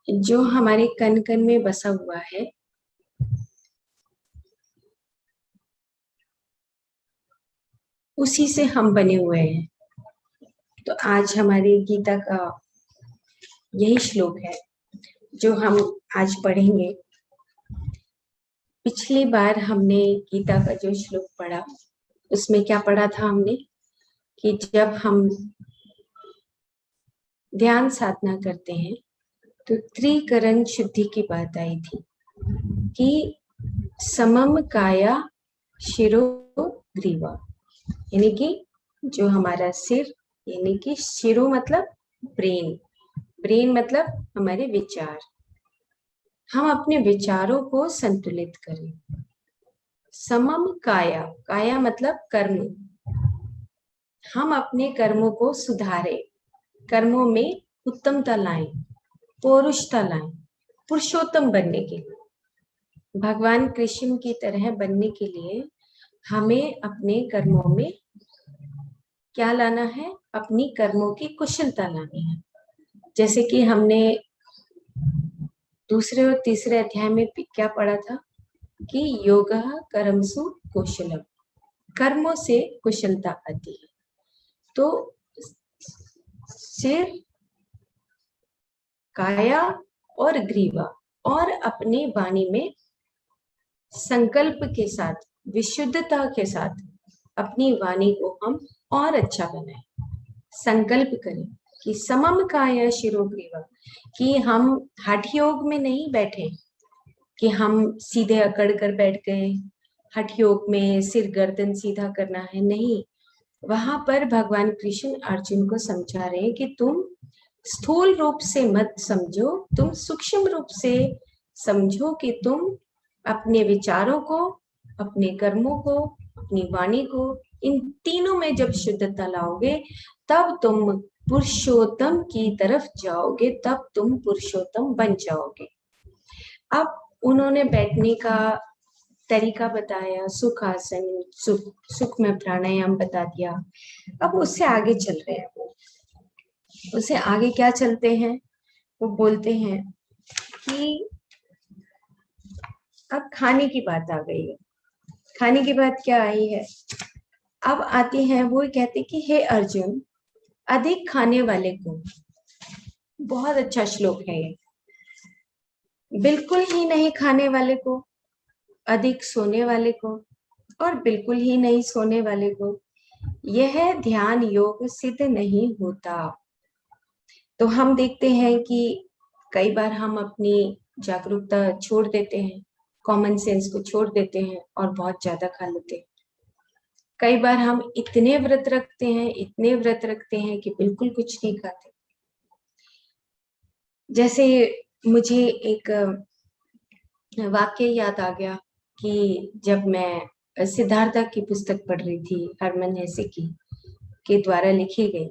जो हमारे कण कण में बसा हुआ है, उसी से हम बने हुए हैं। तो आज हमारी गीता का यही श्लोक है जो हम आज पढ़ेंगे। पिछली बार हमने गीता का जो श्लोक पढ़ा, उसमें क्या पढ़ा था हमने कि जब हम ध्यान साधना करते हैं तो त्रिकरण शुद्धि की बात आई थी कि समम काया शिरो ग्रीवा, यानी कि जो हमारा सिर, यानी कि शिरो मतलब ब्रेन, ब्रेन मतलब हमारे विचार, हम अपने विचारों को संतुलित करें। समम काया, काया मतलब कर्म, हम अपने कर्मों को सुधारें, कर्मों में उत्तमता लाएं, पौरुषता लाएं, पुरुषोत्तम बनने के लिए, भगवान कृष्ण की तरह बनने के लिए हमें अपने कर्मों में क्या लाना है? अपनी कर्मों की कुशलता लानी है। जैसे कि हमने दूसरे और तीसरे अध्याय में क्या पढ़ा था कि योगः कर्मसु कौशलम, कर्मों से कुशलता आती है। तो सिर, काया और ग्रीवा, और अपनी वाणी में संकल्प के साथ, विशुद्धता के साथ अपनी वाणी को हम और अच्छा बनाएं। संकल्प करें कि समम काया शिरो ग्रीवा, कि हम हठ योग में नहीं बैठे कि हम सीधे अकड़ कर बैठ गए, हठ योग में सिर गर्दन सीधा करना है, नहीं। वहां पर भगवान कृष्ण अर्जुन को समझा रहे हैं कि तुम स्थूल रूप से मत समझो, तुम सूक्ष्म रूप से समझो कि तुम अपने विचारों को, अपने कर्मों को, अपनी वाणी को, इन तीनों में जब शुद्धता लाओगे तब तुम पुरुषोत्तम की तरफ जाओगे, तब तुम पुरुषोत्तम बन जाओगे। अब उन्होंने बैठने का तरीका बताया, सुखासन, सुख में प्राणायाम बता दिया। अब उससे आगे चल रहे हैं वो, उससे आगे क्या चलते हैं, वो बोलते हैं कि अब खाने की बात आ गई है। खाने की बात क्या आई है? अब आती है, वो कहते कि हे अर्जुन, अधिक खाने वाले को, बहुत अच्छा श्लोक है ये, बिल्कुल ही नहीं खाने वाले को, अधिक सोने वाले को, और बिल्कुल ही नहीं सोने वाले को यह ध्यान योग सिद्ध नहीं होता। तो हम देखते हैं कि कई बार हम अपनी जागरूकता छोड़ देते हैं, कॉमन सेंस को छोड़ देते हैं और बहुत ज्यादा खा लेते हैं। कई बार हम इतने व्रत रखते हैं, इतने व्रत रखते हैं कि बिल्कुल कुछ नहीं खाते। जैसे मुझे एक वाक्य याद आ गया कि जब मैं सिद्धार्था की पुस्तक पढ़ रही थी, हरमन हेसे की के द्वारा लिखी गई,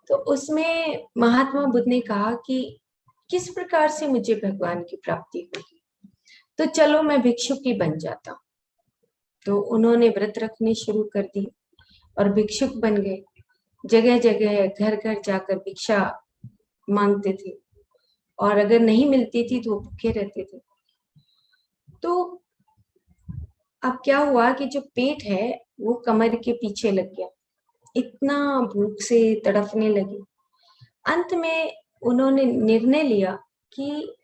तो उसमें महात्मा बुद्ध ने कहा कि किस प्रकार से मुझे भगवान की प्राप्ति होगी, तो चलो मैं भिक्षुक ही बन जाता। तो उन्होंने व्रत रखने शुरू कर दी और भिक्षुक बन गए, जगह जगह घर घर जाकर भिक्षा मांगते थे, और अगर नहीं मिलती थी तो भूखे रहते थे। तो अब क्या हुआ कि जो पेट है वो कमर के पीछे लग गया, इतना भूख से तड़फने लगे। अंत में उन्होंने निर्णय लिया कि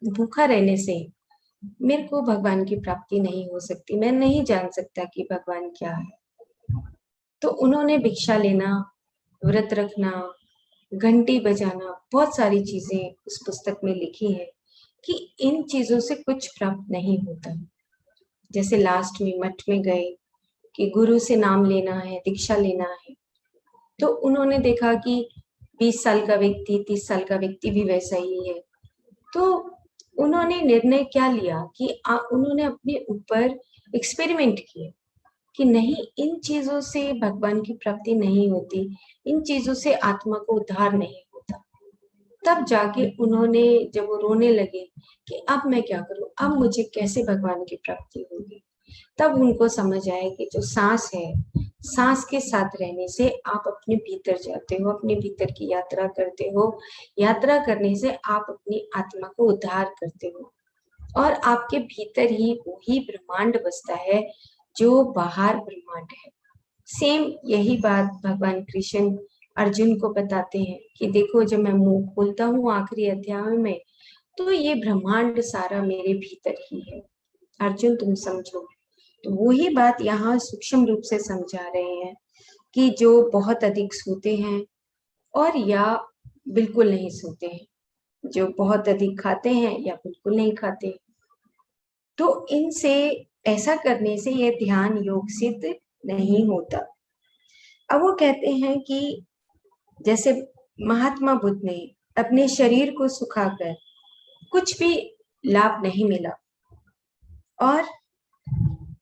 भूखा रहने से मेरे को भगवान की प्राप्ति नहीं हो सकती, मैं नहीं जान सकता कि भगवान क्या है। तो उन्होंने भिक्षा लेना, व्रत रखना, घंटी बजाना, बहुत सारी चीजें उस पुस्तक में लिखी है कि इन चीजों से कुछ प्राप्त नहीं होता। जैसे लास्ट में मठ में गए कि गुरु से नाम लेना है, दीक्षा लेना है, तो उन्होंने देखा कि 20 साल का व्यक्ति, 30 साल का व्यक्ति भी वैसा ही है। तो उन्होंने निर्णय क्या लिया कि उन्होंने अपने ऊपर एक्सपेरिमेंट किए कि नहीं, इन चीजों से भगवान की प्राप्ति नहीं होती, इन चीजों से आत्मा को उद्धार नहीं होता। तब जाके उन्होंने, जब वो रोने लगे कि अब मैं क्या करूं, अब मुझे कैसे भगवान की प्राप्ति होगी, तब उनको समझ आए कि जो सांस है, सांस के साथ रहने से आप अपने भीतर जाते हो, अपने भीतर की यात्रा करते हो। यात्रा करने से आप अपनी आत्मा को उद्धार करते हो और आपके भीतर ही वही ब्रह्मांड बसता है जो बाहर ब्रह्मांड है। सेम यही बात भगवान कृष्ण अर्जुन को बताते हैं कि देखो, जब मैं मुंह खोलता हूँ आखिरी अध्याय में, तो ये ब्रह्मांड सारा मेरे भीतर ही है। अर्जुन, तुम समझो। तो वही बात यहाँ सूक्ष्म रूप से समझा रहे हैं कि जो बहुत अधिक सोते हैं और या बिल्कुल नहीं सोते हैं, जो बहुत अधिक खाते हैं या बिल्कुल नहीं खाते, तो इनसे ऐसा करने से ये ध्यान योग सिद्ध नहीं होता। अब वो कहते हैं कि जैसे महात्मा बुद्ध ने अपने शरीर को सुखाकर कुछ भी लाभ नहीं मिला और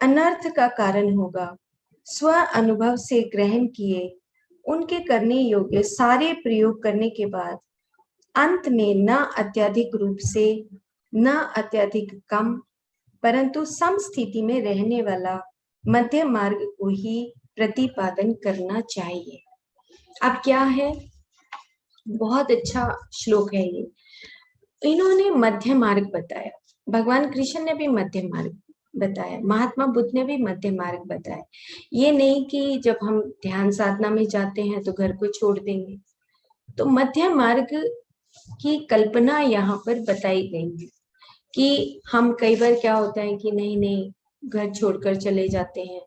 अनर्थ का कारण होगा, स्व अनुभव से ग्रहण किए उनके करने योग्य सारे प्रयोग करने के बाद अंत में न अत्यधिक रूप से न अत्यधिक कम, परंतु सम स्थिति में रहने वाला मध्य मार्ग को ही प्रतिपादन करना चाहिए। अब क्या है, बहुत अच्छा श्लोक है ये। इन्होंने मध्य मार्ग बताया, भगवान कृष्ण ने भी मध्य मार्ग बताया, महात्मा बुद्ध ने भी मध्य मार्ग बताया। ये नहीं कि जब हम ध्यान साधना में जाते हैं तो घर को छोड़ देंगे। तो मध्य मार्ग की कल्पना यहाँ पर बताई गई है कि हम कई बार क्या होता है कि नहीं नहीं घर छोड़कर चले जाते हैं,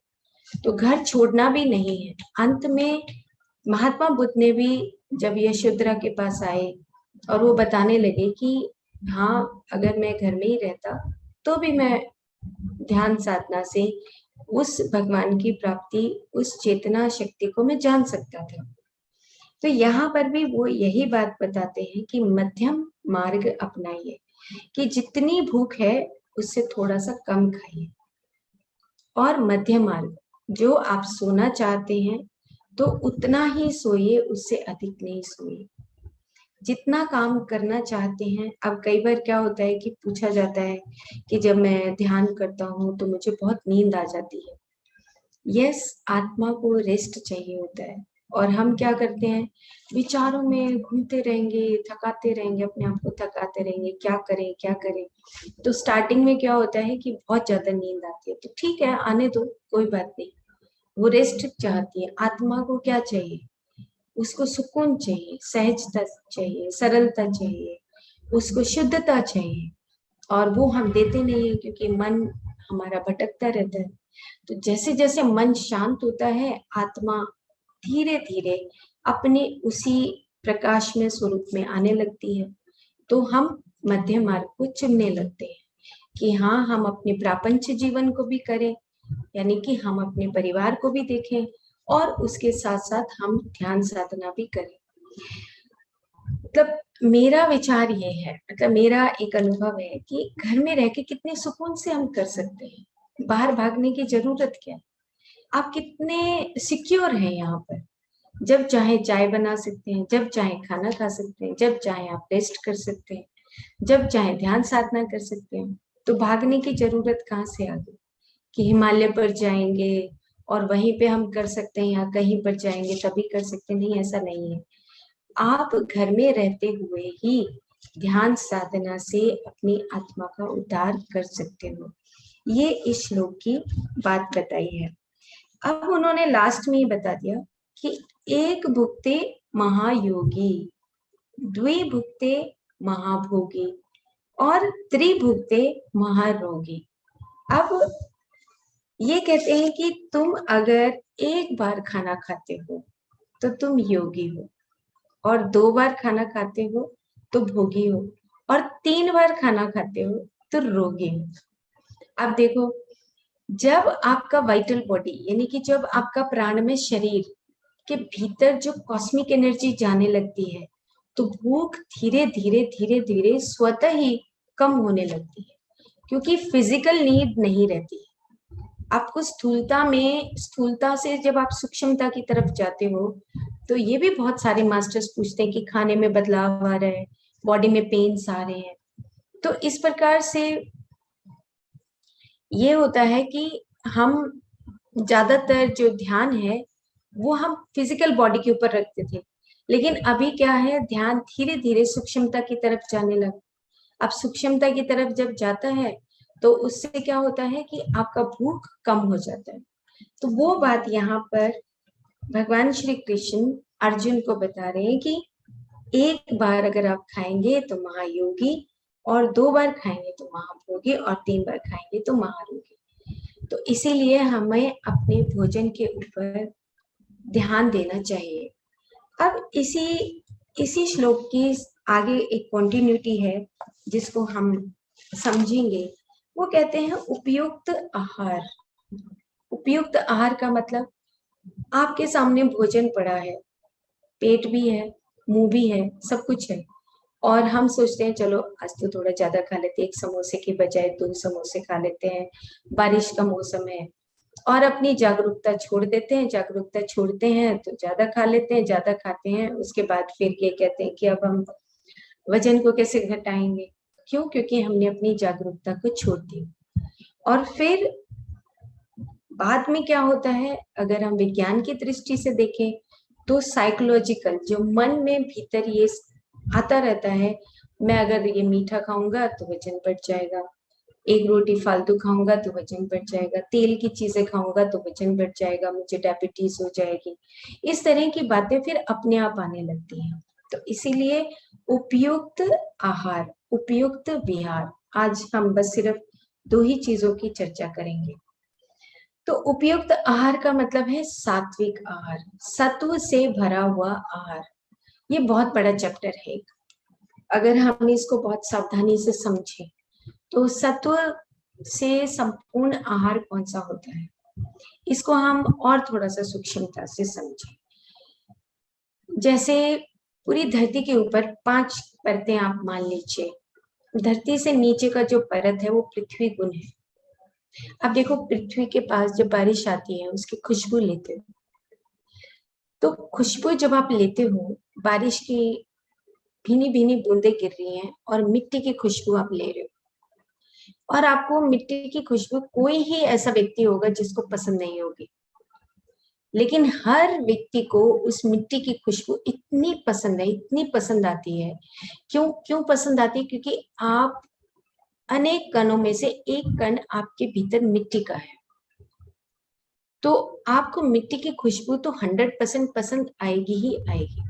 तो घर छोड़ना भी नहीं है। अंत में महात्मा बुद्ध ने भी जब यशोधरा के पास आए और वो बताने लगे कि हाँ, अगर मैं घर में ही रहता तो भी मैं ध्यान साधना से उस भगवान की प्राप्ति, उस चेतना शक्ति को मैं जान सकता था। तो यहाँ पर भी वो यही बात बताते हैं कि मध्यम मार्ग अपनाइए, कि जितनी भूख है उससे थोड़ा सा कम खाइए, और मध्य मार्ग, जो आप सोना चाहते हैं तो उतना ही सोइए, उससे अधिक नहीं सोइए। जितना काम करना चाहते हैं, अब कई बार क्या होता है कि पूछा जाता है कि जब मैं ध्यान करता हूँ तो मुझे बहुत नींद आ जाती है। यस, आत्मा को रेस्ट चाहिए होता है, और हम क्या करते हैं, विचारों में घूमते रहेंगे, थकाते रहेंगे, अपने आप को थकाते रहेंगे, क्या करें क्या करें। तो स्टार्टिंग में क्या होता है कि बहुत ज्यादा नींद आती है, तो ठीक है, आने दो, कोई बात नहीं। वो रेस्ट चाहती है। आत्मा को क्या चाहिए, उसको सुकून चाहिए, सहजता चाहिए, सरलता चाहिए, उसको शुद्धता चाहिए, और वो हम देते नहीं है क्योंकि मन हमारा भटकता रहता है। तो जैसे जैसे मन शांत होता है, आत्मा धीरे धीरे अपने उसी प्रकाश में स्वरूप में आने लगती है। तो हम मध्य मार्ग को चुनने लगते हैं कि हाँ, हम अपने प्रापंच जीवन को भी करें, यानी कि हम अपने परिवार को भी देखें, और उसके साथ साथ हम ध्यान साधना भी करें। मतलब मेरा विचार ये है, मतलब मेरा एक अनुभव है कि घर में रह के कितने सुकून से हम कर सकते हैं, बाहर भागने की जरूरत क्या है। आप कितने सिक्योर हैं यहाँ पर, जब चाहे चाय बना सकते हैं, जब चाहे खाना खा सकते हैं, जब चाहे आप रेस्ट कर सकते हैं, जब चाहे ध्यान साधना कर सकते हैं। तो भागने की जरूरत कहाँ से आ गई कि हिमालय पर जाएंगे और वहीं पे हम कर सकते हैं, या कहीं पर जाएंगे तभी कर सकते हैं। नहीं, ऐसा नहीं है। आप घर में रहते हुए ही ध्यान साधना से अपनी आत्मा का उद्धार कर सकते हो। ये इस श्लोक की बात बताई है। अब उन्होंने लास्ट में ही बता दिया कि एक भुक्ते महायोगी, द्विभुक्ते महाभोगी, और त्रिभुक्ते महारोगी। अब ये कहते हैं कि तुम अगर एक बार खाना खाते हो तो तुम योगी हो, और 2 बार खाना खाते हो तो भोगी हो, और 3 बार खाना खाते हो तो रोगी हो। अब देखो, जब आपका वाइटल बॉडी, यानी कि जब आपका प्राण में शरीर के भीतर जो कॉस्मिक एनर्जी जाने लगती है, तो भूख धीरे धीरे धीरे धीरे स्वतः ही कम होने लगती है, क्योंकि फिजिकल नीड नहीं रहती। आपको स्थूलता से जब आप सूक्ष्मता की तरफ जाते हो, तो ये भी बहुत सारे मास्टर्स पूछते हैं कि खाने में बदलाव आ रहा है, बॉडी में पेन्स आ रहे हैं। तो इस प्रकार से ये होता है कि हम ज्यादातर जो ध्यान है वो हम फिजिकल बॉडी के ऊपर रखते थे, लेकिन अभी क्या है, ध्यान धीरे धीरे सूक्ष्मता की तरफ जाने लगा। अब सूक्ष्मता की तरफ जब जाता है तो उससे क्या होता है कि आपका भूख कम हो जाता है। तो वो बात यहाँ पर भगवान श्री कृष्ण अर्जुन को बता रहे हैं कि एक बार अगर आप खाएंगे तो महायोगी, और 2 बार खाएंगे तो महाभोगी, और 3 बार खाएंगे तो महारोगी। तो इसीलिए हमें अपने भोजन के ऊपर ध्यान देना चाहिए। अब इसी श्लोक की आगे एक कंटिन्यूटी है जिसको हम समझेंगे। वो कहते हैं उपयुक्त आहार। उपयुक्त आहार का मतलब, आपके सामने भोजन पड़ा है, पेट भी है, मुंह भी है, सब कुछ है, और हम सोचते हैं चलो आज तो थोड़ा ज्यादा खा लेते हैं, 1 समोसे के बजाय 2 समोसे खा लेते हैं, बारिश का मौसम है, और अपनी जागरूकता छोड़ देते हैं। जागरूकता छोड़ते हैं तो ज्यादा खा लेते हैं, ज्यादा खाते हैं, उसके बाद फिर ये कहते हैं कि अब हम वजन को कैसे घटाएंगे। क्यों? क्योंकि हमने अपनी जागरूकता को छोड़ दी। और फिर बाद में क्या होता है, अगर हम विज्ञान की दृष्टि से देखें तो साइकोलॉजिकल, जो मन में भीतर ये आता रहता है, मैं अगर ये मीठा खाऊंगा तो वजन बढ़ जाएगा, 1 रोटी फालतू खाऊंगा तो वजन बढ़ जाएगा, तेल की चीजें खाऊंगा तो वजन बढ़ जाएगा, मुझे डायबिटीज हो जाएगी। इस तरह की बातें फिर अपने आप आने लगती हैं। तो इसीलिए उपयुक्त आहार, उपयुक्त विहार, आज हम बस सिर्फ 2 ही चीजों की चर्चा करेंगे। तो उपयुक्त आहार का मतलब है सात्विक आहार, सत्व से भरा हुआ आहार। ये बहुत बड़ा चैप्टर है। अगर हम इसको बहुत सावधानी से समझें तो सत्व से संपूर्ण आहार कौन सा होता है, इसको हम और थोड़ा सा सूक्ष्मता से समझें। जैसे पूरी धरती के ऊपर 5 परतें आप मान लीजिए। धरती से नीचे का जो परत है वो पृथ्वी गुण है। अब देखो, पृथ्वी के पास जब बारिश आती है उसकी खुशबू लेते हो, तो खुशबू जब आप लेते हो, बारिश की भीनी भीनी बूंदें गिर रही हैं और मिट्टी की खुशबू आप ले रहे हो, और आपको मिट्टी की खुशबू, कोई ही ऐसा व्यक्ति होगा जिसको पसंद नहीं होगी, लेकिन हर व्यक्ति को उस मिट्टी की खुशबू इतनी पसंद है, इतनी पसंद आती है। क्यों क्यों पसंद आती है? क्योंकि आप अनेक कणों में से एक कण आपके भीतर मिट्टी का है, तो आपको मिट्टी की खुशबू तो 100% पसंद आएगी ही आएगी।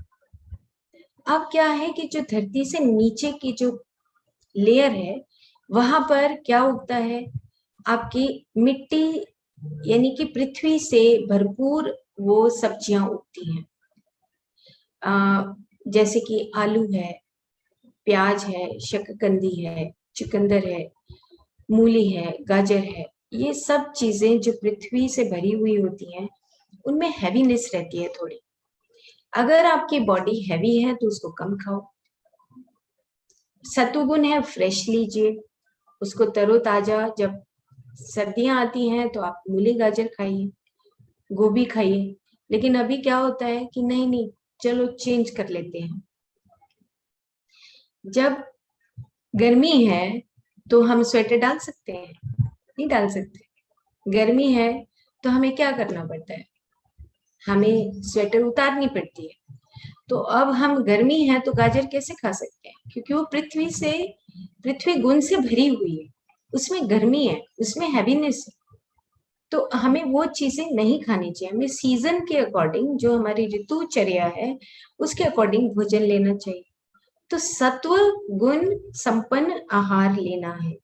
अब क्या है कि जो धरती से नीचे की जो लेयर है, वहां पर क्या उगता है, आपकी मिट्टी यानी कि पृथ्वी से भरपूर वो सब्जियां उगती हैं। जैसे कि आलू है, प्याज है, शकरकंदी है, चुकंदर है, मूली है, गाजर है। ये सब चीजें जो पृथ्वी से भरी हुई होती हैं, उनमें हैवीनेस रहती है थोड़ी। अगर आपकी बॉडी हैवी है तो उसको कम खाओ। सतुगुण है, फ्रेश लीजिए उसको, तरोताजा। जब सर्दियां आती हैं तो आप मूली गाजर खाइए, गोभी खाइए। लेकिन अभी क्या होता है कि नहीं नहीं, चलो चेंज कर लेते हैं। जब गर्मी है तो हम स्वेटर डाल सकते हैं? नहीं डाल सकते। गर्मी है तो हमें क्या करना पड़ता है, हमें स्वेटर उतारनी पड़ती है। तो अब हम, गर्मी है तो गाजर कैसे खा सकते हैं? क्योंकि वो पृथ्वी गुण से भरी हुई है, उसमें गर्मी है, उसमें हैवीनेस है। तो हमें वो चीजें नहीं खानी चाहिए। हमें सीजन के अकॉर्डिंग, जो हमारी ऋतुचर्या है उसके अकॉर्डिंग भोजन लेना चाहिए। तो सत्व गुण संपन्न आहार लेना है।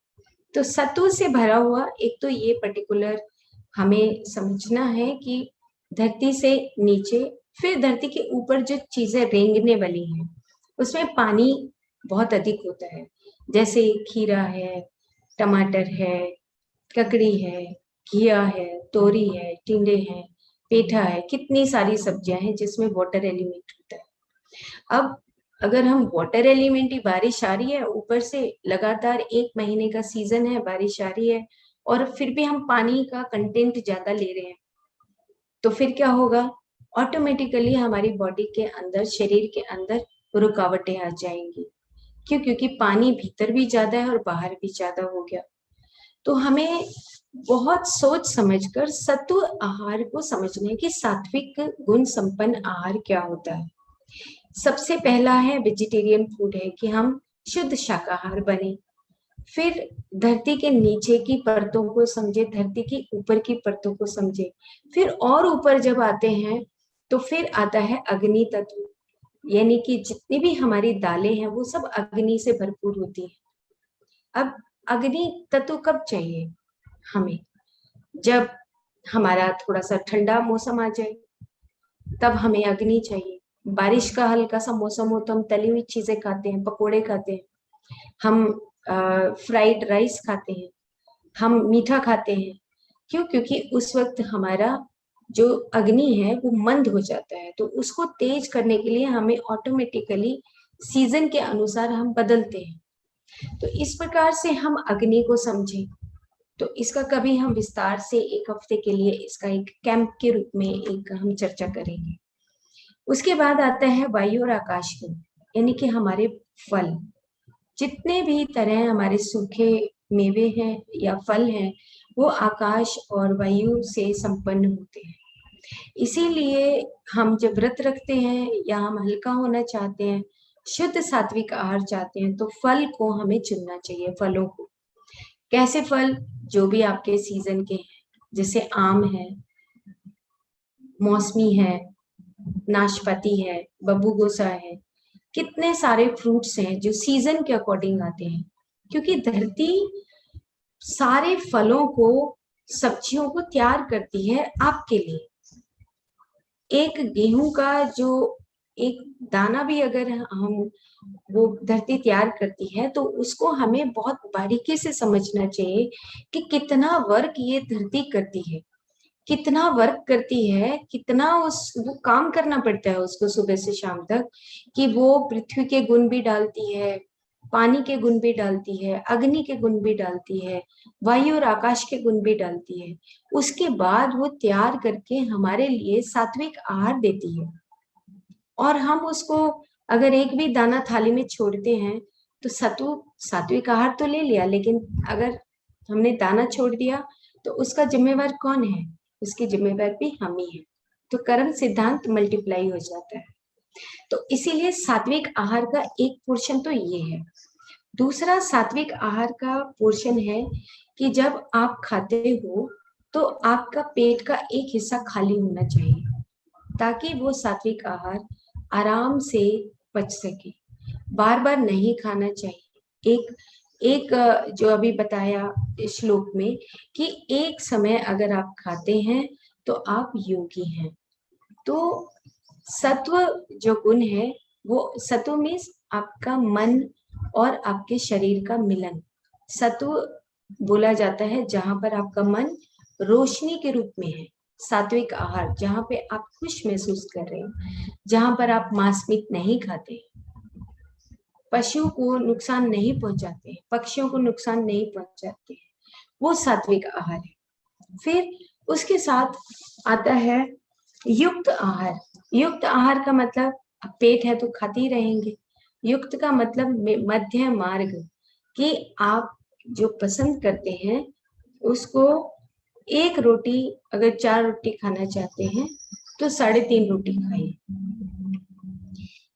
तो सत्व से भरा हुआ, एक तो ये पर्टिकुलर हमें समझना है कि धरती से नीचे, फिर धरती के ऊपर जो चीजें रेंगने वाली हैं उसमें पानी बहुत अधिक होता है। जैसे खीरा है, टमाटर है, ककड़ी है, घिया है, तोरी है, टिंडे हैं, पेठा है, कितनी सारी सब्जियां हैं जिसमें वाटर एलिमेंट होता है। अब अगर हम वाटर एलिमेंट ही, बारिश आ रही है ऊपर से, लगातार 1 महीने का सीजन है, बारिश आ रही है, और फिर भी हम पानी का कंटेंट ज्यादा ले रहे हैं, तो फिर क्या होगा, ऑटोमेटिकली हमारी बॉडी के अंदर, शरीर के अंदर रुकावटें आ जाएंगी। क्यों? क्योंकि पानी भीतर भी ज्यादा है और बाहर भी ज्यादा हो गया। तो हमें बहुत सोच समझकर सत्व आहार को समझना है कि सात्विक गुण संपन्न आहार क्या होता है। सबसे पहला है वेजिटेरियन फूड, है कि हम शुद्ध शाकाहार बने। फिर धरती के नीचे की परतों को समझे, धरती की ऊपर की परतों को समझे। फिर और ऊपर जब आते हैं तो फिर आता है अग्नि तत्व, यानी कि जितनी भी हमारी दालें हैं वो सब अग्नि से भरपूर होती है। अब अग्नि तत्व कब चाहिए हमें? जब हमारा थोड़ा सा ठंडा मौसम आ जाए तब हमें अग्नि चाहिए। बारिश का हल्का सा मौसम हो तो हम तली हुई चीजें खाते हैं, पकोड़े खाते हैं, हम फ्राइड राइस खाते हैं, हम मीठा खाते हैं। क्यों? क्योंकि उस वक्त हमारा जो अग्नि है वो मंद हो जाता है, तो उसको तेज करने के लिए हमें ऑटोमेटिकली सीजन के अनुसार हम बदलते हैं। तो इस प्रकार से हम अग्नि को समझें। तो इसका कभी हम विस्तार से एक हफ्ते के लिए इसका एक कैंप के रूप में एक हम चर्चा करेंगे। उसके बाद आता है वायु और आकाश को, यानी कि हमारे फल, जितने भी तरह हमारे सूखे मेवे हैं या फल हैं वो आकाश और वायु से संपन्न होते हैं। इसीलिए हम जब व्रत रखते हैं या हम हल्का होना चाहते हैं, शुद्ध सात्विक आहार चाहते हैं, तो फल को हमें चुनना चाहिए। फलों को कैसे फल? जो भी आपके सीजन के हैं, जैसे आम है, मौसमी है, नाशपाती है, बब्बू गोसा है, कितने सारे फ्रूट्स हैं जो सीजन के अकॉर्डिंग आते हैं। क्योंकि धरती सारे फलों को, सब्जियों को तैयार करती है आपके लिए। एक गेहूं का जो एक दाना भी अगर हम वो धरती तैयार करती है तो उसको हमें बहुत बारीकी से समझना चाहिए कि कितना वर्क ये धरती करती है, कितना वर्क करती है, कितना वो काम करना पड़ता है उसको सुबह से शाम तक, कि वो पृथ्वी के गुण भी डालती है, पानी के गुण भी डालती है, अग्नि के गुण भी डालती है, वायु और आकाश के गुण भी डालती है। उसके बाद वो तैयार करके हमारे लिए सात्विक आहार देती है। और हम उसको अगर एक भी दाना थाली में छोड़ते हैं तो सात्विक आहार तो ले लिया, लेकिन अगर हमने दाना छोड़ दिया तो उसका जिम्मेवार कौन है? उसकी जिम्मेवार भी हम ही है। तो कर्म सिद्धांत मल्टीप्लाई हो जाता है। तो इसीलिए सात्विक आहार का एक पोर्शन तो ये है। दूसरा सात्विक आहार का पोर्शन है कि जब आप खाते हो तो आपका पेट का एक हिस्सा खाली होना चाहिए, ताकि वो सात्विक आहार आराम से पच सके। बार बार नहीं खाना चाहिए। एक एक जो अभी बताया श्लोक में कि एक समय अगर आप खाते हैं तो आप योगी हैं। तो सत्व जो गुण है वो सत्व में आपका मन और आपके शरीर का मिलन। सत्व बोला जाता है जहां पर आपका मन रोशनी के रूप में है। सात्विक आहार जहां पे आप खुश महसूस कर रहे हो, जहां पर आप मांस मीट नहीं खाते, पशु को नुकसान नहीं पहुंचाते, पक्षियों को नुकसान नहीं पहुंचाते, वो सात्विक आहार है। फिर उसके साथ आता है युक्त आहार। युक्त आहार का मतलब पेट है तो खाते ही रहेंगे। युक्त का मतलब मध्य मार्ग, कि आप जो पसंद करते हैं उसको एक रोटी, अगर 4 रोटी खाना चाहते हैं तो 3.5 रोटी खाइए।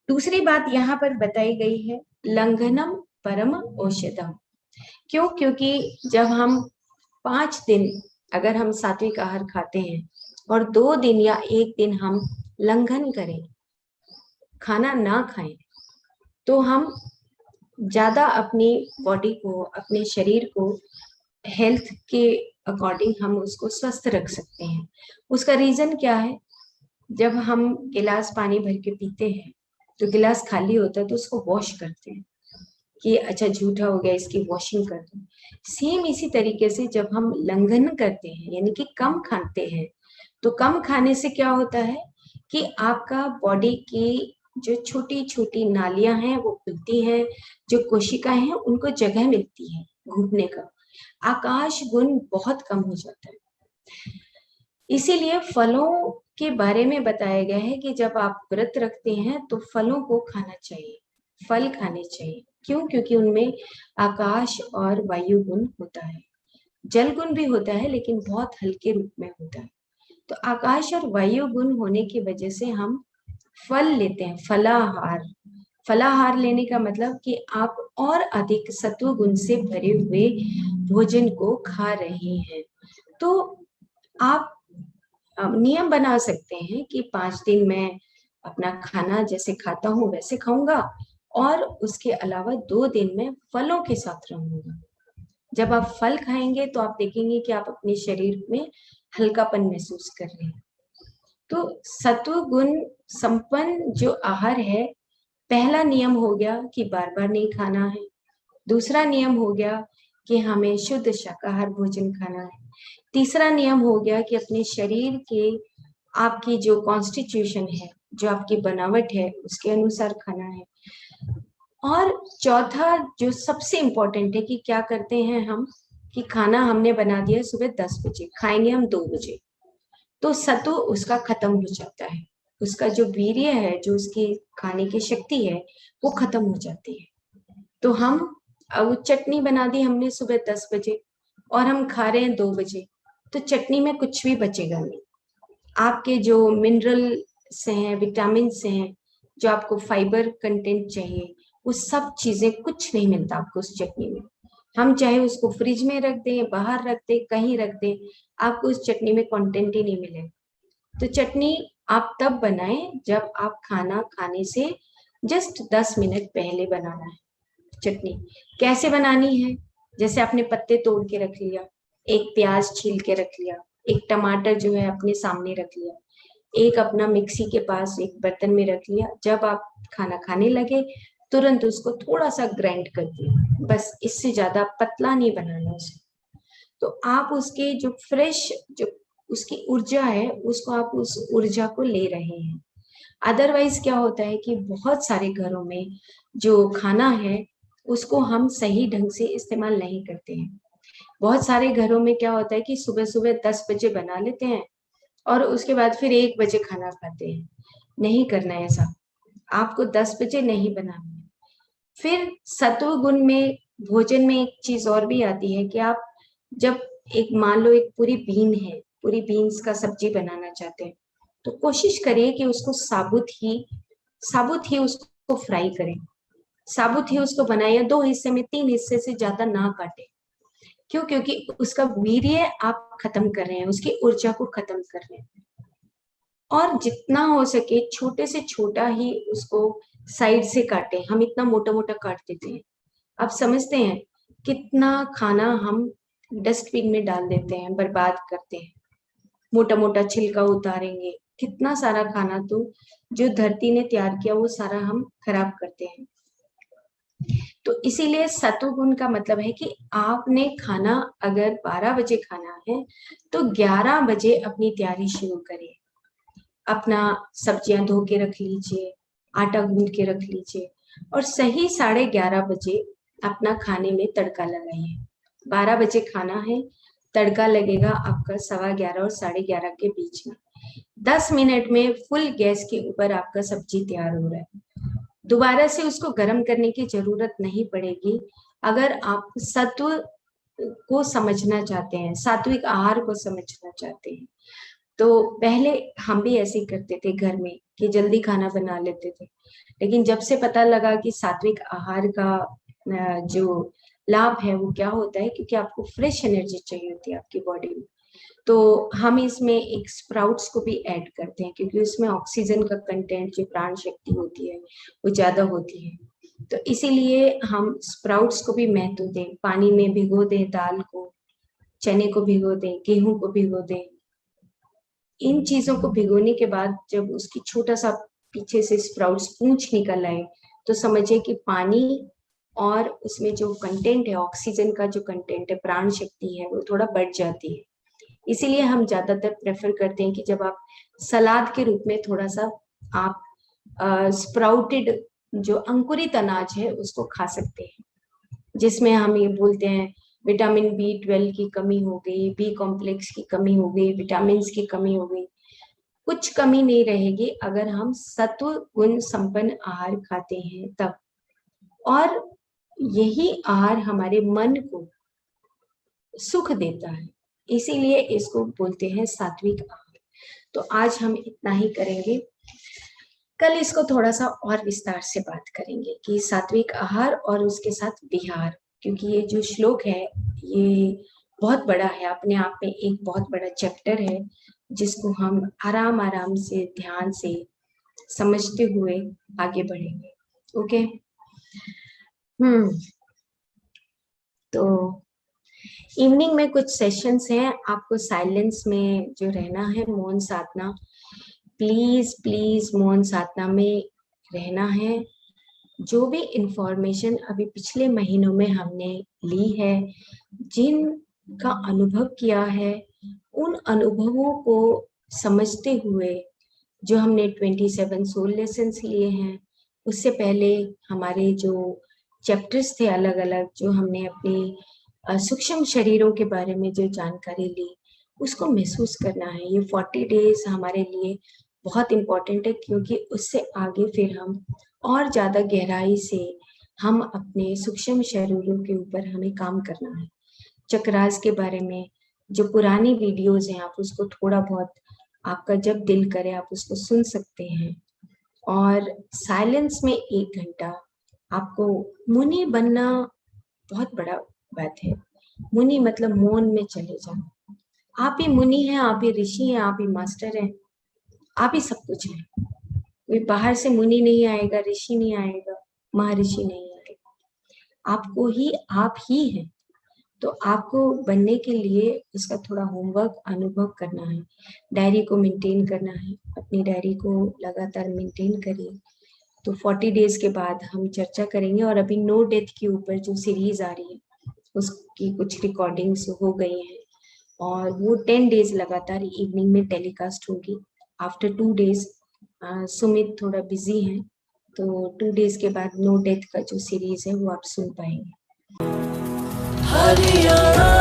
दूसरी बात यहाँ पर बताई गई है, लंघनम परम औषधम। क्यों? क्योंकि जब हम 5 दिन अगर हम सात्विक आहार खाते हैं और 2 दिन या 1 दिन हम लंघन करें, खाना ना खाएं, तो हम ज्यादा अपनी बॉडी को, अपने शरीर को हेल्थ के अकॉर्डिंग हम उसको स्वस्थ रख सकते हैं। उसका रीजन क्या है? जब हम गिलास पानी भर के पीते हैं तो गिलास खाली होता है तो उसको वॉश करते हैं कि अच्छा झूठा हो गया, इसकी वॉशिंग कर दो। सेम इसी तरीके से जब हम लंघन करते हैं यानी कि कम खाते हैं, तो कम खाने से क्या होता है कि आपका बॉडी की जो छोटी छोटी नालियां हैं वो खुलती हैं, जो कोशिकाएं हैं उनको जगह मिलती है घूमने का, आकाश गुण बहुत कम हो जाता है। इसीलिए फलों के बारे में बताया गया है कि जब आप व्रत रखते हैं तो फलों को खाना चाहिए, फल खाने चाहिए। क्यों? क्योंकि उनमें आकाश और वायु गुण होता है। जल गुण भी होता है लेकिन बहुत हल्के रूप में होता है। तो आकाश और वायु गुण होने की वजह से हम फल लेते हैं, फलाहार। फलाहार लेने का मतलब कि आप और अधिक सत्व गुण से भरे हुए भोजन को खा रहे हैं। तो आप नियम बना सकते हैं कि 5 दिन मैं अपना खाना जैसे खाता हूँ वैसे खाऊंगा, और उसके अलावा 2 दिन मैं फलों के साथ रहूंगा। जब आप फल खाएंगे तो आप देखेंगे कि आप अपने शरीर में हल्कापन महसूस कर रहे हैं। तो सत्व गुण संपन्न जो आहार है, पहला नियम हो गया कि बार बार नहीं खाना है। दूसरा नियम हो गया कि हमें शुद्ध शाकाहार भोजन खाना है। तीसरा नियम हो गया कि अपने शरीर के आपकी जो कॉन्स्टिट्यूशन है, जो आपकी बनावट है, उसके अनुसार खाना है। और चौथा जो सबसे इम्पोर्टेंट है कि क्या करते हैं हम, कि खाना हमने बना दिया सुबह 10 बजे, खाएंगे हम 2 बजे, तो सत्व उसका खत्म हो जाता है। उसका जो वीर्य है, जो उसकी खाने की शक्ति है, वो खत्म हो जाती है। तो हम वो चटनी बना दी हमने सुबह 10 बजे और हम खा रहे हैं 2 बजे, तो चटनी में कुछ भी बचेगा नहीं। आपके जो मिनरल से हैं, विटामिन से हैं, जो आपको फाइबर कंटेंट चाहिए, वो सब चीजें कुछ नहीं मिलता आपको उस चटनी में। हम चाहे उसको फ्रिज में रख दें, बाहर रख दें, कहीं रख दें, आपको उस चटनी में कंटेंट ही नहीं मिलेगा। तो चटनी आप तब बनाएं जब आप खाना खाने से जस्ट 10 मिनट पहले बनाना है। चटनी कैसे बनानी है, जैसे आपने पत्ते तोड़ के रख लिया, एक प्याज छील के रख लिया, एक टमाटर जो है अपने सामने रख लिया, एक अपना मिक्सी के पास एक बर्तन में रख लिया। जब आप खाना खाने लगे तुरंत उसको थोड़ा सा ग्राइंड कर दिया, बस, इससे ज्यादा पतला नहीं बनाना उसको। तो आप उसके जो फ्रेश, जो उसकी ऊर्जा है, उसको आप उस ऊर्जा को ले रहे हैं। अदरवाइज क्या होता है कि बहुत सारे घरों में जो खाना है उसको हम सही ढंग से इस्तेमाल नहीं करते हैं। बहुत सारे घरों में क्या होता है कि सुबह सुबह 10 बजे बना लेते हैं और उसके बाद फिर 1 बजे खाना खाते हैं। नहीं करना है ऐसा, आपको 10 बजे नहीं बनाना है। फिर सत्व गुण में भोजन में एक चीज और भी आती है कि आप जब एक मान लो एक पूरी बीन है, पूरी बीन्स का सब्जी बनाना चाहते हैं, तो कोशिश करिए कि उसको साबुत ही उसको फ्राई करें, साबुत ही उसको बनाए, 2 हिस्से में 3 हिस्से से ज्यादा ना काटे। क्यों? क्योंकि उसका वीर्य आप खत्म कर रहे हैं, उसकी ऊर्जा को खत्म कर रहे हैं। और जितना हो सके छोटे से छोटा ही उसको साइड से काटे। हम इतना मोटा मोटा काट देते हैं, आप समझते हैं कितना खाना हम डस्टबिन में डाल देते हैं, बर्बाद करते हैं। मोटा मोटा छिलका उतारेंगे, कितना सारा खाना तो जो धरती ने तैयार किया वो सारा हम खराब करते हैं। तो इसीलिए सत्व गुण का मतलब है कि आपने खाना अगर 12 बजे खाना है तो 11 बजे अपनी तैयारी शुरू करिए। अपना सब्जियां धो के रख लीजिए, आटा गूंद के रख लीजिए, और सही 11:30 बजे अपना खाने में तड़का लगाइए। 12 बजे खाना है, तड़का लगेगा आपका 11:15 और 11:30 के बीच में। 10 मिनट में फुल गैस के ऊपर आपका सब्जी तैयार हो रहा है। दोबारा से उसको गर्म करने की जरूरत नहीं पड़ेगी। अगर आप सत्व को समझना चाहते हैं, सात्विक आहार को समझना चाहते हैं, तो पहले हम भी ऐसे ही करते थे घर में कि जल्दी खाना बना लेते थे। लेकिन जब से पता लगा कि सात्विक आहार का जो लाभ है वो क्या होता है, क्योंकि आपको फ्रेश एनर्जी चाहिए होती है आपकी बॉडी में, तो हम इसमें एक स्प्राउट्स को भी ऐड करते हैं, क्योंकि उसमें ऑक्सीजन का कंटेंट, जो प्राण शक्ति होती है, वो ज्यादा होती है। तो इसीलिए हम स्प्राउट्स को भी महत्व दें, पानी में भिगो दें दाल को, चने को भिगो दें, गेहूं को भिगो दें। इन चीजों को भिगोने के बाद जब उसकी छोटा सा पीछे से स्प्राउट्स पूंछ निकल आए, तो समझिए कि पानी और उसमें जो कंटेंट है, ऑक्सीजन का जो कंटेंट है, प्राण शक्ति है, वो थोड़ा बढ़ जाती है। इसीलिए हम ज्यादातर प्रेफर करते हैं कि जब आप सलाद के रूप में थोड़ा सा आप स्प्राउटेड जो अंकुरित अनाज है उसको खा सकते हैं, जिसमें हम ये बोलते हैं विटामिन B12 की कमी हो गई, बी कॉम्प्लेक्स की कमी हो गई, विटामिन की कमी हो गई, कुछ कमी नहीं रहेगी अगर हम सत्व गुण संपन्न आहार खाते हैं तब। और यही आहार हमारे मन को सुख देता है, इसीलिए इसको बोलते हैं सात्विक आहार। तो आज हम इतना ही करेंगे, कल इसको थोड़ा सा और विस्तार से बात करेंगे कि सात्विक आहार और उसके साथ विहार, क्योंकि ये जो श्लोक है ये बहुत बड़ा है, अपने आप में एक बहुत बड़ा चैप्टर है, जिसको हम आराम आराम से ध्यान से समझते हुए आगे बढ़ेंगे। ओके। तो इवनिंग में कुछ सेशंस हैं, आपको साइलेंस में जो रहना है, मौन साधना, प्लीज प्लीज मौन साधना में रहना है। जो भी इंफॉर्मेशन अभी पिछले महीनों में हमने ली है, जिनका अनुभव किया है, उन अनुभवों को समझते हुए जो हमने 27 सोल लेसन्स लिए हैं, उससे पहले हमारे जो चैप्टर्स थे अलग अलग, जो हमने अपनी सूक्ष्म शरीरों के बारे में जो जानकारी ली, उसको महसूस करना है। ये 40 डेज हमारे लिए बहुत इम्पोर्टेंट है, क्योंकि उससे आगे फिर हम और ज़्यादा गहराई से हम अपने सूक्ष्म शरीरों के ऊपर हमें काम करना है। चक्रास के बारे में जो पुरानी वीडियोस हैं, आप उसको थोड़ा बहुत, आपका जब दिल करे आप उसको सुन सकते हैं। और साइलेंस में 1 घंटा आपको मुनि बनना बहुत बड़ा बात है। मुनि मतलब मौन में चले जाना। आप ही मुनि हैं, आप ही ऋषि हैं, आप ही मास्टर हैं, आप ही सब कुछ हैं। कोई बाहर से मुनि नहीं आएगा, ऋषि नहीं आएगा, महर्षि नहीं आएगा, आपको ही आप ही हैं। तो आपको बनने के लिए उसका थोड़ा होमवर्क, अनुभव करना है, डायरी को मेंटेन करना है, अपनी डायरी को लगातार मेंटेन करिए। तो 40 डेज के बाद हम चर्चा करेंगे। और अभी नो डेथ के ऊपर जो सीरीज आ रही है, उसकी कुछ रिकॉर्डिंग्स हो गई हैं, और वो 10 डेज लगातार इवनिंग में टेलीकास्ट होगी। आफ्टर 2 डेज सुमित थोड़ा बिजी हैं, तो 2 डेज के बाद नो डेथ का जो सीरीज है वो आप सुन पाएंगे। हरियाणा।